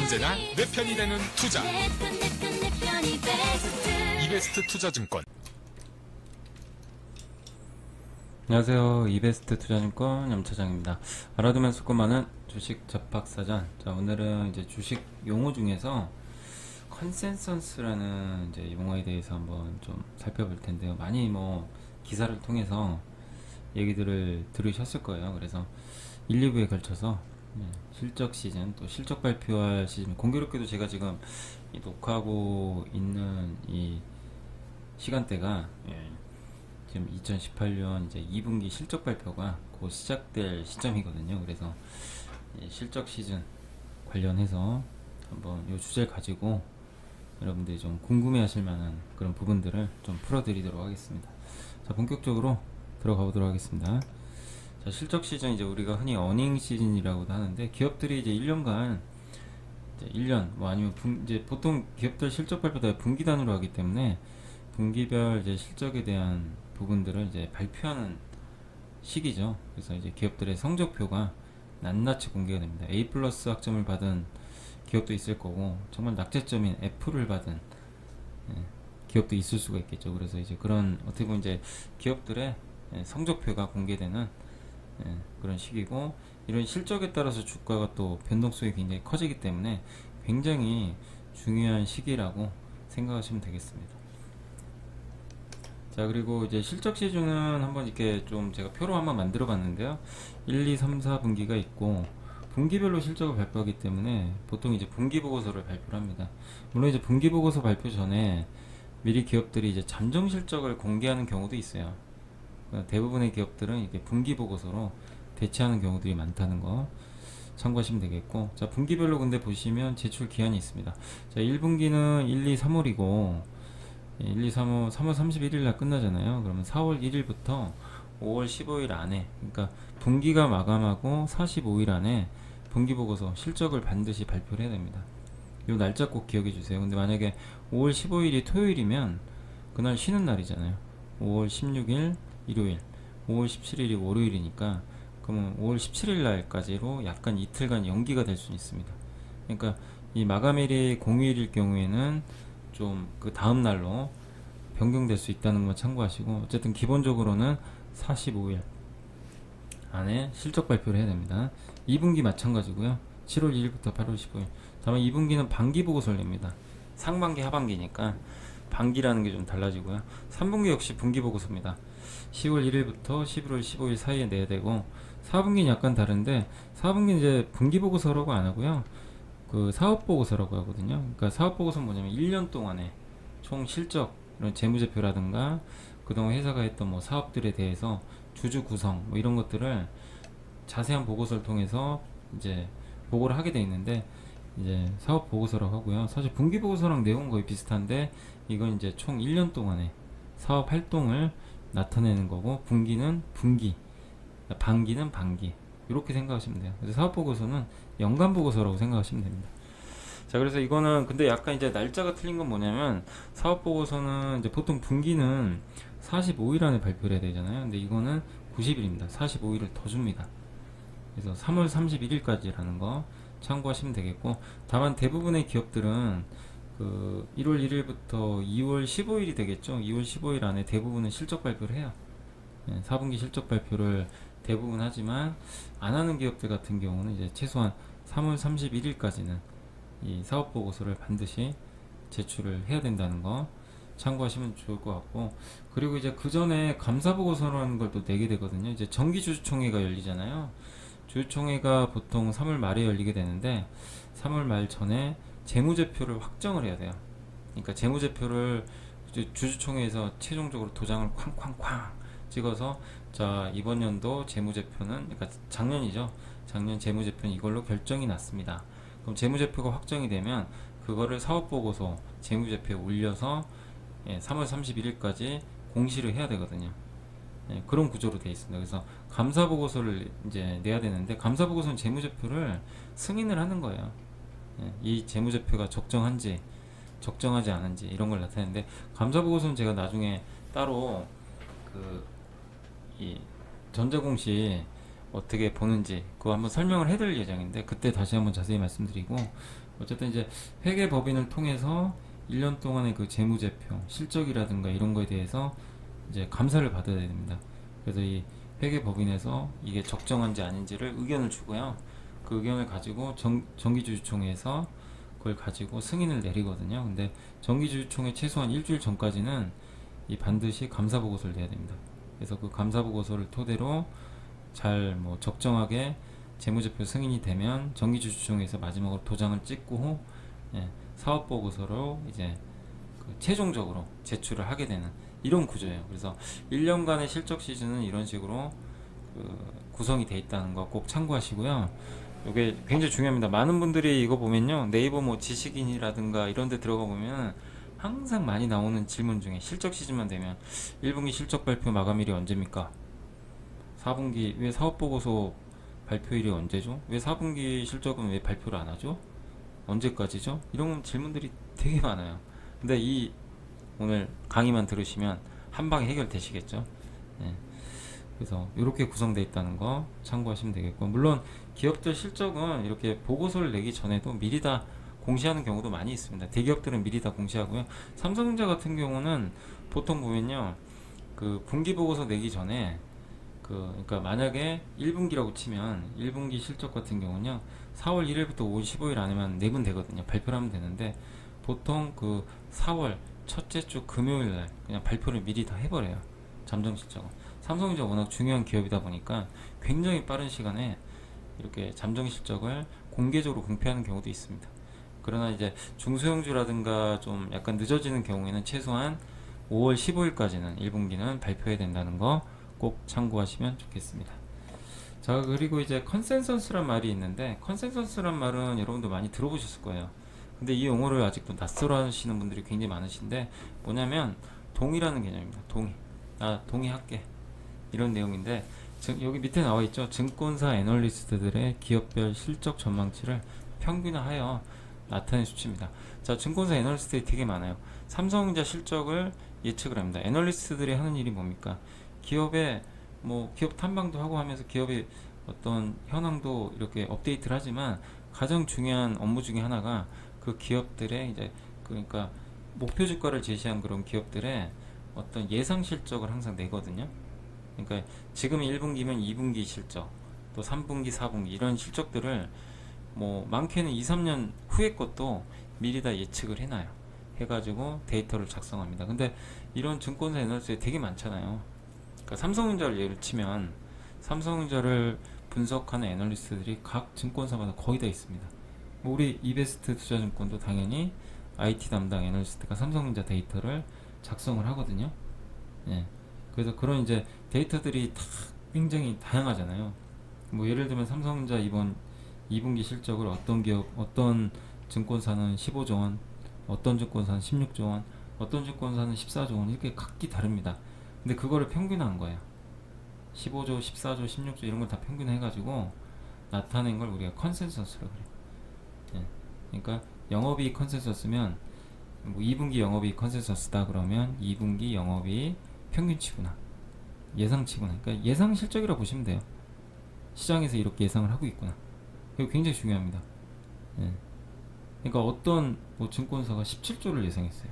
언제나 내 편이 되는 투자. 이베스트 투자증권. 안녕하세요. 이베스트 투자증권 염차장입니다. 알아두면 수고 많은 주식 잡박사전. 자, 오늘은 이제 주식 용어 중에서 컨센서스라는 이제 용어에 대해서 한번 좀 살펴볼 텐데요. 많이 기사를 통해서 얘기들을 들으셨을 거예요. 그래서 1, 2부에 걸쳐서 실적 시즌, 또 실적 발표할 시즌, 공교롭게도 제가 지금 녹화하고 있는 이 시간대가 지금 2018년 이제 2분기 실적 발표가 곧 시작될 시점이거든요. 그래서 실적 시즌 관련해서 한번 이 주제를 가지고 여러분들이 좀 궁금해 하실 만한 그런 부분들을 좀 풀어드리도록 하겠습니다. 자, 본격적으로 들어가 보도록 하겠습니다. 자, 실적 시즌, 이제 우리가 흔히 어닝 시즌이라고도 하는데, 기업들이 이제 1년간, 이제 1년, 아니면 이제 보통 기업들 실적 발표 다 분기단으로 하기 때문에, 분기별 이제 실적에 대한 부분들을 이제 발표하는 시기죠. 그래서 이제 기업들의 성적표가 낱낱이 공개가 됩니다. A 플러스 학점을 받은 기업도 있을 거고, 정말 낙제점인 F를 받은 기업도 있을 수가 있겠죠. 그래서 이제 그런, 어떻게 보면 이제 기업들의 성적표가 공개되는 그런 시기고, 이런 실적에 따라서 주가가 또 변동성이 굉장히 커지기 때문에 굉장히 중요한 시기라고 생각하시면 되겠습니다. 자, 그리고 이제 실적 시즌은 한번 이렇게 좀 제가 표로 한번 만들어 봤는데요. 1, 2, 3, 4분기가 있고, 분기별로 실적을 발표하기 때문에 보통 이제 분기 보고서를 발표를 합니다. 물론 이제 분기 보고서 발표 전에 미리 기업들이 이제 잠정 실적을 공개하는 경우도 있어요. 그러니까 대부분의 기업들은 이렇게 분기 보고서로 대체하는 경우들이 많다는 거 참고하시면 되겠고, 자, 분기별로 근데 보시면 제출 기한이 있습니다. 자, 1분기는 1, 2, 3월이고 1, 2, 3월 31일 날 끝나잖아요. 그러면 4월 1일부터 5월 15일 안에, 그러니까 분기가 마감하고 45일 안에 분기보고서 실적을 반드시 발표를 해야 됩니다. 이 날짜 꼭 기억해 주세요. 근데 만약에 5월 15일이 토요일이면 그날 쉬는 날이잖아요. 5월 16일 일요일, 5월 17일이 월요일이니까 그러면 5월 17일 날까지로 약간 이틀간 연기가 될 수 있습니다. 그러니까 이 마감일이 공휴일일 경우에는 좀 그 다음 날로 변경될 수 있다는 거 참고하시고, 어쨌든 기본적으로는 45일 안에 실적 발표를 해야 됩니다. 2분기 마찬가지고요. 7월 2일부터 8월 15일. 다만 2분기는 반기 보고서를 냅니다. 상반기 하반기니까 반기라는 게 좀 달라지고요. 3분기 역시 분기 보고서입니다. 10월 1일부터 11월 15일 사이에 내야 되고, 4분기는 약간 다른데, 4분기는 이제 분기 보고서라고 안 하고요. 그 사업 보고서라고 하거든요. 그러니까 사업 보고서는 뭐냐면 1년 동안에 총 실적, 이런 재무제표라든가 그동안 회사가 했던 사업들에 대해서 주주 구성 이런 것들을 자세한 보고서를 통해서 이제 보고를 하게 돼 있는데, 이제 사업 보고서라고 하고요. 사실 분기 보고서랑 내용은 거의 비슷한데, 이건 이제 총 1년 동안의 사업 활동을 나타내는 거고, 분기는 분기, 반기는 반기, 이렇게 생각하시면 돼요. 그래서 사업 보고서는 연간 보고서라고 생각하시면 됩니다. 자, 그래서 이거는 근데 약간 이제 날짜가 틀린 건 뭐냐면, 사업 보고서는 이제 보통 분기는 45일 안에 발표를 해야 되잖아요. 근데 이거는 90일입니다. 45일을 더 줍니다. 그래서 3월 31일까지라는 거 참고하시면 되겠고, 다만 대부분의 기업들은 그 1월 1일부터 2월 15일이 되겠죠. 2월 15일 안에 대부분은 실적 발표를 해요. 4분기 실적 발표를 대부분 하지만, 안 하는 기업들 같은 경우는 이제 최소한 3월 31일까지는 이 사업 보고서를 반드시 제출을 해야 된다는 거 참고하시면 좋을 것 같고, 그리고 이제 그 전에 감사 보고서라는 걸 또 내게 되거든요. 이제 정기 주주총회가 열리잖아요. 주주총회가 보통 3월 말에 열리게 되는데, 3월 말 전에 재무제표를 확정을 해야 돼요. 그러니까 재무제표를 주주총회에서 최종적으로 도장을 쾅쾅쾅 찍어서, 자, 이번 연도 재무제표는, 그러니까 작년이죠. 작년 재무제표는 이걸로 결정이 났습니다. 그럼 재무제표가 확정이 되면 그거를 사업보고서 재무제표에 올려서 3월 31일까지 공시를 해야 되거든요. 그런 구조로 되어 있습니다. 그래서 감사보고서를 이제 내야 되는데, 감사보고서는 재무제표를 승인을 하는 거예요. 이 재무제표가 적정한지 적정하지 않은지 이런 걸 나타내는데, 감사보고서는 제가 나중에 따로 이 전자공시 어떻게 보는지 그거 한번 설명을 해드릴 예정인데, 그때 다시 한번 자세히 말씀드리고, 어쨌든 이제 회계법인을 통해서 1년 동안의 그 재무제표, 실적이라든가 이런 거에 대해서 이제 감사를 받아야 됩니다. 그래서 이 회계법인에서 이게 적정한지 아닌지를 의견을 주고요. 그 의견을 가지고 정기주주총회에서 그걸 가지고 승인을 내리거든요. 근데 정기주주총회 최소한 일주일 전까지는 이 반드시 감사보고서를 내야 됩니다. 그래서 그 감사보고서를 토대로 잘 뭐 적정하게 재무제표 승인이 되면 정기주주총회에서 마지막으로 도장을 찍고 예, 사업보고서로 이제 그 최종적으로 제출을 하게 되는 이런 구조예요. 그래서 1년간의 실적 시즌은 이런 식으로 그 구성이 돼 있다는 거 꼭 참고하시고요. 이게 굉장히 중요합니다. 많은 분들이 이거 보면요, 네이버 뭐 지식인이라든가 이런 데 들어가 보면 항상 많이 나오는 질문 중에 실적 시즌만 되면 1분기 실적 발표 마감일이 언제입니까? 4분기 왜 사업보고서 발표일이 언제죠? 왜 4분기 실적은 왜 발표를 안 하죠? 언제까지죠? 이런 질문들이 되게 많아요. 근데 이 오늘 강의만 들으시면 한 방에 해결되시겠죠? 예. 그래서 이렇게 구성되어 있다는 거 참고하시면 되겠고, 물론 기업들 실적은 이렇게 보고서를 내기 전에도 미리 다 공시하는 경우도 많이 있습니다. 대기업들은 미리 다 공시하고요. 삼성전자 같은 경우는 보통 보면요, 그 분기 보고서 내기 전에 그러니까 만약에 1분기라고 치면 1분기 실적 같은 경우는요 4월 1일부터 5월 15일 안에만 내면 되거든요. 발표를 하면 되는데 보통 그 4월 첫째 주 금요일 날 그냥 발표를 미리 다 해버려요. 잠정 실적은. 삼성전자 워낙 중요한 기업이다 보니까 굉장히 빠른 시간에 이렇게 잠정 실적을 공개적으로 공표하는 경우도 있습니다. 그러나 이제 중소형주라든가 좀 약간 늦어지는 경우에는 최소한 5월 15일까지는 1분기는 발표해야 된다는 거 꼭 참고하시면 좋겠습니다. 자, 그리고 이제 컨센서스란 말이 있는데, 컨센서스란 말은 여러분도 많이 들어보셨을 거예요. 근데 이 용어를 아직도 낯설어 하시는 분들이 굉장히 많으신데, 뭐냐면 동의라는 개념입니다. 동의. 나 동의할게. 이런 내용인데, 여기 밑에 나와 있죠. 증권사 애널리스트들의 기업별 실적 전망치를 평균화하여 나타낸 수치입니다. 자, 증권사 애널리스트들이 되게 많아요. 삼성전자 실적을 예측을 합니다. 애널리스트들이 하는 일이 뭡니까? 기업의 뭐 기업 탐방도 하고 하면서 기업의 어떤 현황도 이렇게 업데이트를 하지만 가장 중요한 업무 중에 하나가 그 기업들의 이제 그러니까 목표 주가를 제시한 그런 기업들의 어떤 예상 실적을 항상 내거든요. 그러니까 지금 1분기면 2분기 실적, 또 3분기, 4분기 이런 실적들을 뭐 많게는 2, 3년 후의 것도 미리 다 예측을 해놔요. 해가지고 데이터를 작성합니다. 근데 이런 증권사 애널리스트 되게 많잖아요. 그러니까 삼성전자를 예를 치면 삼성전자를 분석하는 애널리스트들이 각 증권사마다 거의 다 있습니다. 뭐 우리 이베스트 투자증권도 당연히 IT 담당 애널리스트가 삼성전자 데이터를 작성을 하거든요. 예. 그래서 그런 이제 데이터들이 다 굉장히 다양하잖아요. 뭐 예를 들면 삼성전자 이번 2분기 실적을 어떤 기업, 어떤 증권사는 15조 원, 어떤 증권사는 16조 원, 어떤 증권사는 14조 원 이렇게 각기 다릅니다. 근데 그거를 평균한 거예요. 15조, 14조, 16조 이런 걸 다 평균해가지고 나타낸 걸 우리가 컨센서스라고 그래요. 예. 그러니까 영업이익 컨센서스면 뭐 2분기 영업이익 컨센서스다 그러면 2분기 영업이익 평균치구나, 예상치구나. 그러니까 예상 실적이라고 보시면 돼요. 시장에서 이렇게 예상을 하고 있구나. 이거 굉장히 중요합니다. 예. 그러니까 어떤 뭐 증권사가 17조를 예상했어요.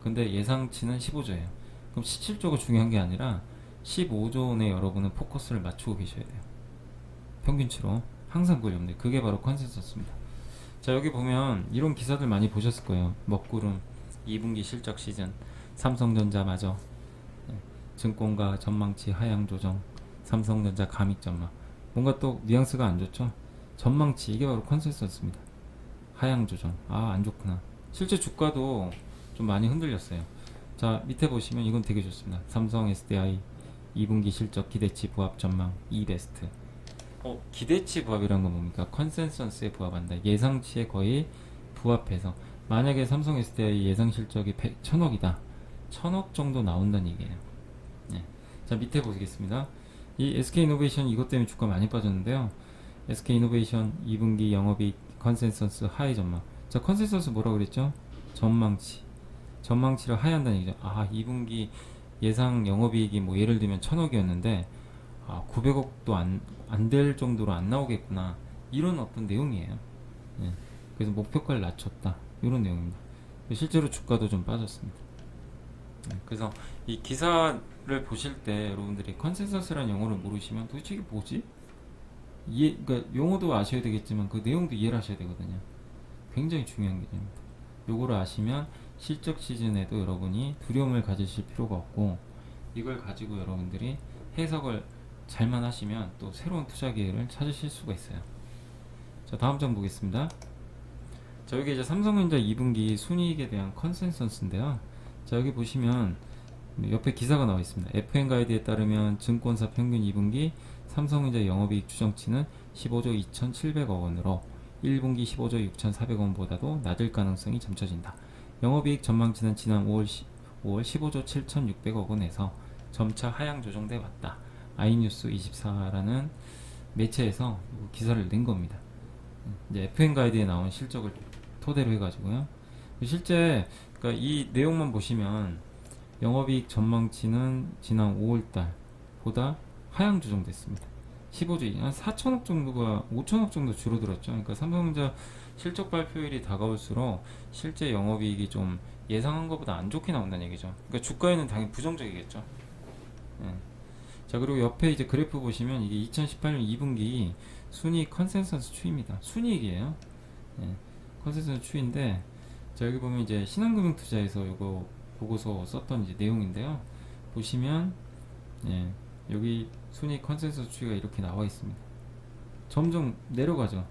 근데 예상치는 15조예요. 그럼 17조가 중요한 게 아니라 15조원에 여러분은 포커스를 맞추고 계셔야 돼요. 평균치로 항상 그걸 염두에. 그게 바로 컨센서스입니다. 자, 여기 보면 이런 기사들 많이 보셨을 거예요. 먹구름 2분기 실적 시즌, 삼성전자마저 증권가 전망치 하향 조정, 삼성전자 감익 전망. 뭔가 또 뉘앙스가 안 좋죠. 전망치, 이게 바로 컨센서스입니다. 하향 조정, 아 안 좋구나. 실제 주가도 좀 많이 흔들렸어요. 자, 밑에 보시면 이건 되게 좋습니다. 삼성 SDI 2분기 실적 기대치 부합 전망 이베스트. 기대치 부합이란 건 뭡니까? 컨센서스에 부합한다. 예상치에 거의 부합해서. 만약에 삼성 SDI 예상 실적이 1000억이다. 1000억 정도 나온다는 얘기예요. 네. 자, 밑에 보시겠습니다. 이 SK이노베이션 이것 때문에 주가 많이 빠졌는데요. SK이노베이션 2분기 영업이익 컨센서스 하이 전망. 자, 컨센서스 뭐라고 그랬죠? 전망치. 전망치를 하향한다는 얘기죠. 아, 2분기 예상 영업이익이 뭐 예를 들면 1000억이었는데 900억도 안 될 정도로 안 나오겠구나. 이런 어떤 내용이에요. 예. 그래서 목표가를 낮췄다. 이런 내용입니다. 실제로 주가도 좀 빠졌습니다. 그래서 이 기사를 보실 때 여러분들이 컨센서스라는 용어를 모르시면 도대체 이게 뭐지? 그러니까 용어도 아셔야 되겠지만 그 내용도 이해를 하셔야 되거든요. 굉장히 중요한 개념입니다. 요거를 아시면 실적 시즌에도 여러분이 두려움을 가지실 필요가 없고, 이걸 가지고 여러분들이 해석을 잘만 하시면 또 새로운 투자 기회를 찾으실 수가 있어요. 자, 다음 장 보겠습니다. 자, 여기 이제 삼성전자 2분기 순이익에 대한 컨센서스인데요. 자, 여기 보시면 옆에 기사가 나와 있습니다. FN 가이드에 따르면 증권사 평균 2분기 삼성전자 영업이익 추정치는 15조 2,700억 원으로 1분기 15조 6,400원보다도 낮을 가능성이 점쳐진다. 영업이익 전망치는 지난 5월 15조 7,600억 원에서 점차 하향 조정돼 왔다. 아이뉴스 24라는 매체에서 기사를 낸 겁니다. 이제 FN 가이드에 나온 실적을 토대로 해가지고요. 실제 그러니까 이 내용만 보시면 영업이익 전망치는 지난 5월달보다 하향 조정됐습니다. 15조 한 4천억 정도가 5천억 정도 줄어들었죠. 그러니까 삼성전자 실적 발표일이 다가올수록 실제 영업이익이 좀 예상한 것보다 안 좋게 나온다는 얘기죠. 그러니까 주가에는 당연히 부정적이겠죠. 예. 자, 그리고 옆에 이제 그래프 보시면 이게 2018년 2분기 순이익 컨센서스 추이입니다. 순이익이에요. 예. 컨센서스 추이인데, 자, 여기 보면 이제 신한금융투자에서 이거 보고서 썼던 이제 내용인데요. 보시면 예, 여기 순이익 컨센서스 추이가 이렇게 나와 있습니다. 점점 내려가죠.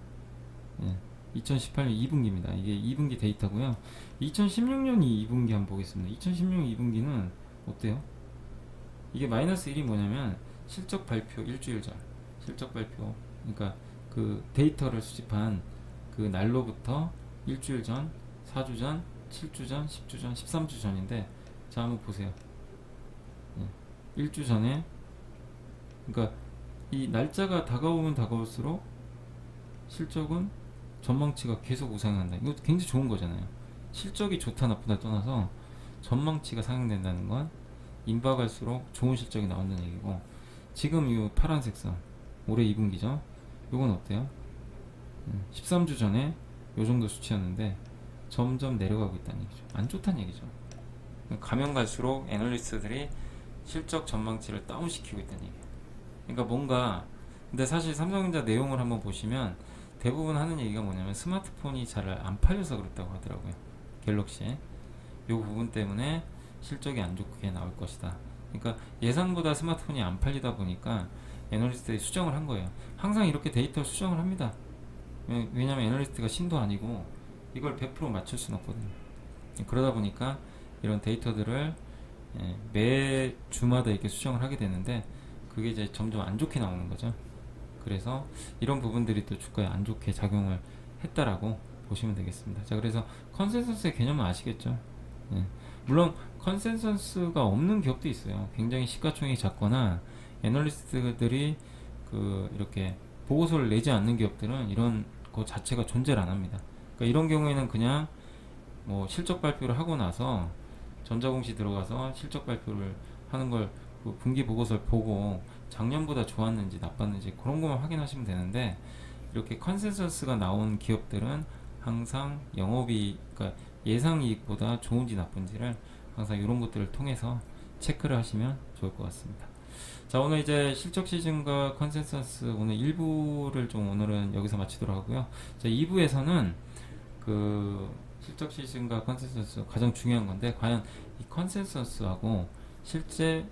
예, 2018년 2분기입니다. 이게 2분기 데이터고요. 2016년 2분기 한번 보겠습니다. 2016년 2분기는 어때요? 이게 마이너스 1이 뭐냐면 실적 발표 일주일 전, 실적 발표, 그러니까 그 데이터를 수집한 그 날로부터 일주일 전, 4주 전, 7주 전, 10주 전, 13주 전인데, 자, 한번 보세요. 예, 1주 전에, 그러니까 이 날짜가 다가오면 다가올수록 실적은 전망치가 계속 우상한다. 이것도 굉장히 좋은 거잖아요. 실적이 좋다 나쁘다 떠나서 전망치가 상향된다는 건 임박할수록 좋은 실적이 나온다는 얘기고, 지금 이 파란색 선 올해 2분기죠. 이건 어때요? 13주 전에 요 정도 수치였는데 점점 내려가고 있다는 얘기죠. 안 좋다는 얘기죠. 가면 갈수록 애널리스트들이 실적 전망치를 다운시키고 있다는 얘기예요. 그러니까 뭔가, 근데 사실 삼성전자 내용을 한번 보시면 대부분 하는 얘기가 뭐냐면 스마트폰이 잘 안 팔려서 그렇다고 하더라고요. 갤럭시에. 요 부분 때문에 실적이 안 좋게 나올 것이다. 그러니까 예상보다 스마트폰이 안 팔리다 보니까 애널리스트들이 수정을 한 거예요. 항상 이렇게 데이터를 수정을 합니다. 왜냐면 애널리스트가 신도 아니고 이걸 100% 맞출 수는 없거든요. 그러다 보니까 이런 데이터들을 매 주마다 이렇게 수정을 하게 되는데, 그게 이제 점점 안 좋게 나오는 거죠. 그래서 이런 부분들이 또 주가에 안 좋게 작용을 했다라고 보시면 되겠습니다. 자, 그래서 컨센서스의 개념은 아시겠죠? 물론 컨센서스가 없는 기업도 있어요. 굉장히 시가총액이 작거나 애널리스트들이 이렇게 보고서를 내지 않는 기업들은 이런 거 자체가 존재를 안 합니다. 그러니까 이런 경우에는 그냥 뭐 실적 발표를 하고 나서 전자공시 들어가서 실적 발표를 하는 걸 그 분기 보고서를 보고 작년보다 좋았는지 나빴는지 그런 것만 확인하시면 되는데, 이렇게 컨센서스가 나온 기업들은 항상 그러니까 예상이익보다 좋은지 나쁜지를 항상 이런 것들을 통해서 체크를 하시면 좋을 것 같습니다. 자, 오늘 이제 실적 시즌과 컨센서스 오늘 1부를 좀 오늘은 여기서 마치도록 하고요. 자, 2부에서는 그 실적 시즌과 컨센서스 가장 중요한 건데, 과연 이 컨센서스하고 실제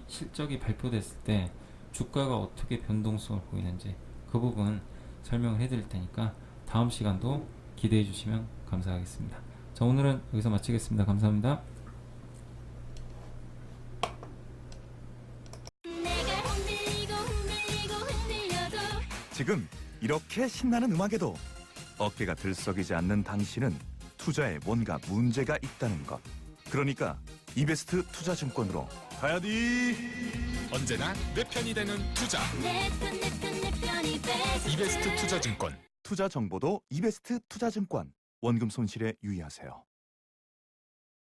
실적이 발표됐을 때 주가가 어떻게 변동성을 보이는지 그 부분 설명을 해드릴 테니까 다음 시간도 기대해 주시면 감사하겠습니다. 자, 오늘은 여기서 마치겠습니다. 감사합니다. 지금 이렇게 신나는 음악에도 어깨가 들썩이지 않는 당신은 투자에 뭔가 문제가 있다는 것. 그러니까 이베스트 투자증권으로 가야지. 언제나 내 편이 되는 투자. 내 편이 이베스트 투자증권. 투자 정보도 이베스트 투자증권. 원금 손실에 유의하세요.